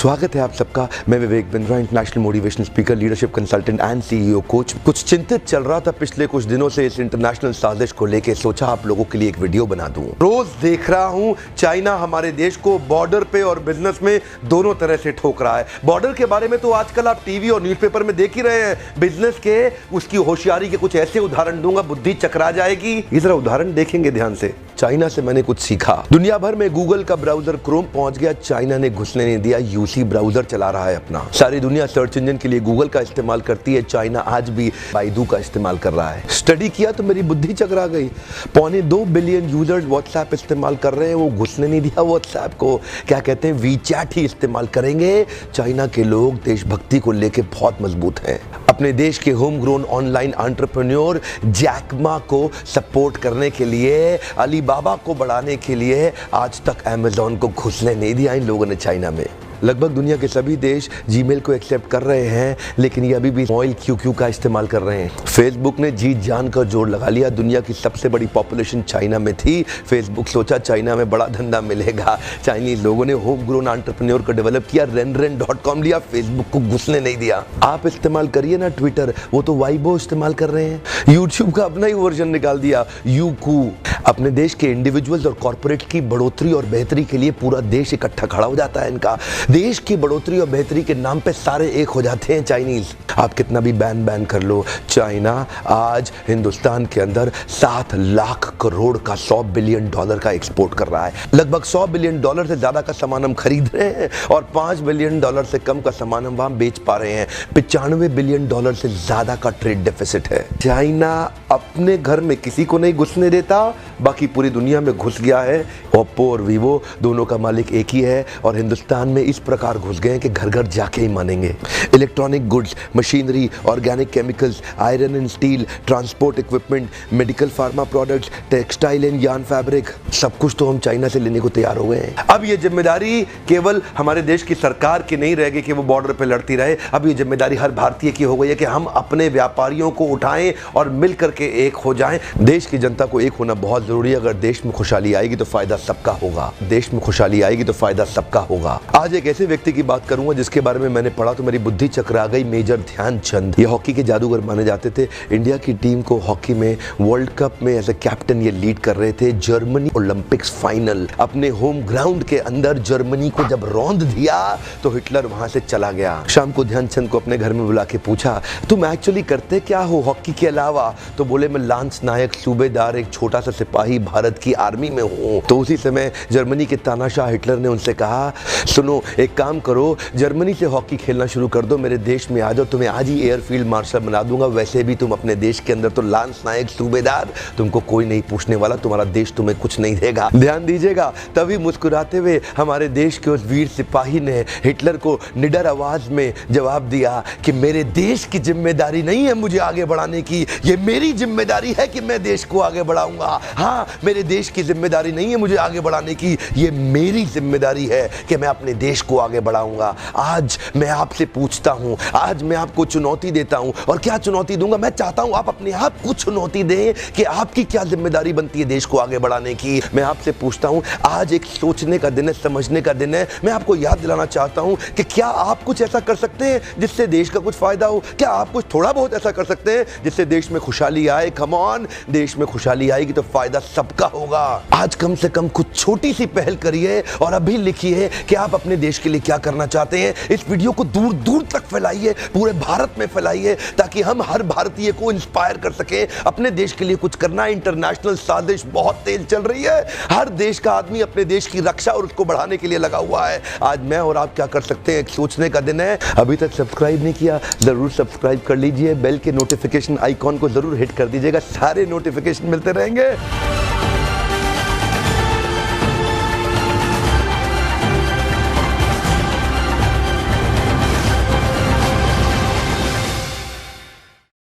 स्वागत है आप सबका। मैं Vivek Bindra, international motivational speaker, leadership consultant and CEO coach. कुछ चिंतित चल रहा था पिछले कुछ दिनों से इस इंटरनेशनल साजिश को लेके, सोचा आप लोगों के लिए एक वीडियो बना दूं। रोज देख रहा हूं चाइना हमारे देश को बॉर्डर पे और बिजनेस में दोनों तरह से ठोक रहा है। बॉर्डर के बारे में तो आजकल आप टीवी और न्यूज़पेपर में देख ही रहे हैं। बिजनेस के उसकी होशियारी के कुछ ऐसे उदाहरण दूंगा, बुद्धि चकरा जाएगी। ये जरा उदाहरण देखेंगे ध्यान से। चाइना से मैंने कुछ सीखा। दुनिया भर में गूगल का ब्राउजर क्रोम पहुंच गया, चाइना ने घुसने नहीं दिया। यूसी ब्राउजर चला रहा है अपना। सारी दुनिया सर्च इंजन के लिए गूगल का इस्तेमाल करती है, चाइना आज भी बाइडू का इस्तेमाल कर रहा है। स्टडी किया तो मेरी बुद्धि चकरा गई। 2.25 बिलियन यूजर्स व्हाट्सएप इस्तेमाल कर रहे हैं, वो घुसने नहीं दिया व्हाट्सएप को। क्या कहते हैं, वीचैट ही इस्तेमाल करेंगे। चाइना के लोग देशभक्ति को लेकर बहुत मजबूत हैं। अपने देश के home grown online entrepreneur Jack Ma को सपोर्ट करने के लिए, अलीबाबा को बढ़ाने के लिए आज तक अमेज़न को घुसने नहीं दिया इन लोगों ने चाइना में। लगभग दुनिया के सभी देश जीमेल को एक्सेप्ट कर रहे हैं, लेकिन ये अभी भी ऑयल क्यू का इस्तेमाल कर रहे हैं। फेसबुक ने जी जान का जोर लगा लिया। दुनिया की सबसे बड़ी पॉपुलेशन चाइना में थी। फेसबुक सोचा चाइना में बड़ा धंधा मिलेगा। चाइनीज लोगों ने होम ग्रोन एंटरप्रेन्योर को डेवलप किया, रेन.com लिया, फेसबुक को घुसने नहीं दिया। आप इस्तेमाल करिए ना ट्विटर, वो तो वाइबो इस्तेमाल कर रहे हैं। यूट्यूब का अपना ही वर्जन निकाल दिया, यूकू। अपने देश के इंडिविजुअल्स और कॉर्पोरेट की बढ़ोतरी और बेहतरी के लिए पूरा देश इकट्ठा खड़ा हो जाता है इनका। देश की बढ़ोतरी और बेहतरी के नाम पे सारे एक हो जाते हैं चाइनीज। आप कितना भी बैन कर लो, चाइना आज हिंदुस्तान के अंदर 7 लाख करोड़ का $100 बिलियन का एक्सपोर्ट कर रहा है। लगभग $100 बिलियन से ज्यादा का सामान हम खरीद रहे हैं और $5 बिलियन से कम का सामान हम वहां बेच पा रहे हैं। $95 बिलियन से ज्यादा का ट्रेड डेफिसिट है। चाइना अपने घर में किसी को नहीं घुसने देता, बाकी पूरी दुनिया में घुस गया है। ओप्पो और वीवो दोनों का मालिक एक ही है और हिंदुस्तान में इस प्रकार घुस गए हैं कि घर घर जाके ही मानेंगे। Electronic goods, machinery, organic chemicals, iron and steel, transport equipment, medical pharma products, textile and yarn fabric, सब कुछ तो हम चाइना से लेने को तैयार हो गए हैं। अब ये जिम्मेदारी केवल हमारे देश की सरकार की नहीं रहेगी कि वो बॉर्डर पे लड़ती रहे। अब ये जिम्मेदारी हर भारतीय की हो गई है कि हम अपने व्यापारियों को उठाएं और मिल करके एक हो जाएं। देश की जनता को एक होना बहुत जरूरी है। अगर देश में खुशहाली आएगी तो फायदा सबका होगा। देश में खुशहाली आएगी तो फायदा सबका होगा। आज एक ऐसे व्यक्ति की बात करूंगा जिसके बारे में मैंने पढ़ा तो मेरी बुद्धि चकरा गई। मेजर ध्यानचंद, ये हॉकी के जादूगर माने जाते थे। इंडिया की टीम को हॉकी में वर्ल्ड कप में एज ए कैप्टन ये लीड कर रहे थे। जर्मनी ओलंपिक्स फाइनल अपने होम ग्राउंड के अंदर जर्मनी को जब रौंद दिया तो हिटलर वहां से चला गया। शाम को ध्यानचंद को अपने घर में बुला के पूछा, तुम एक्चुअली करते क्या हो हॉकी के अलावा? तो बोले, मैं लांस नायक, सूबेदार, एक छोटा सा सिपाही भारत की आर्मी में हूँ। तो उसी समय जर्मनी के तानाशाह हिटलर ने उनसे कहा, सुनो एक काम करो, जर्मनी से हॉकी खेलना शुरू कर दो, मेरे देश में आ जाओ, तुम्हें आज ही एयरफील्ड मार्शल बना दूंगा। वैसे भी तुम अपने देश के अंदर तो लांस नायक, सूबेदार, तुमको कोई नहीं पूछने वाला, तुम्हारा देश तुम्हें कुछ नहीं देगा। ध्यान दीजिएगा। तभी मुस्कुराते हुए हमारे देश के उस वीर सिपाही ने हिटलर को निडर आवाज में जवाब दिया कि मेरे देश की जिम्मेदारी नहीं है मुझे आगे बढ़ाने की, ये मेरी जिम्मेदारी है कि मैं देश को आगे बढ़ाऊंगा। हाँ, मेरे देश की जिम्मेदारी नहीं है मुझे आगे बढ़ाने की, ये मेरी जिम्मेदारी है कि मैं अपने देश को आगे बढ़ाऊंगा। आज मैं आपसे पूछता हूं, आज मैं आपको चुनौती देता हूं। और क्या चुनौती दूंगा? मैं चाहता हूं आप अपने आप को चुनौती दें कि आपकी क्या जिम्मेदारी बनती है देश को आगे बढ़ाने की। मैं आपसे पूछता हूं, आज एक सोचने का दिन है, समझने का दिन है। मैं आपको याद दिलाना चाहता हूं कि क्या आप कुछ ऐसा कर सकते हैं जिससे देश का कुछ फायदा हो? क्या आप कुछ थोड़ा बहुत ऐसा कर सकते हैं जिससे देश में खुशहाली आए? कम ऑन, देश में खुशहाली आएगी तो फायदा सबका होगा। आज कम से कम कुछ छोटी सी पहल करिए और अभी लिखिए कि आप अपने देश के लिए क्या करना चाहते हैं। इस वीडियो को दूर दूर तक फैलाइए, पूरे भारत में फैलाइए, ताकि हम हर भारतीय को इंस्पायर कर सके अपने देश के लिए कुछ करना। इंटरनेशनल साजिश बहुत तेज चल रही है। हर देश का आदमी अपने देश की रक्षा और उसको बढ़ाने के लिए लगा हुआ है। आज मैं और आप क्या कर सकते हैं, एक सोचने का दिन है। अभी तक सब्सक्राइब नहीं किया, जरूर सब्सक्राइब कर लीजिए। बेल के नोटिफिकेशन आइकॉन को जरूर हिट कर दीजिएगा, सारे नोटिफिकेशन मिलते रहेंगे।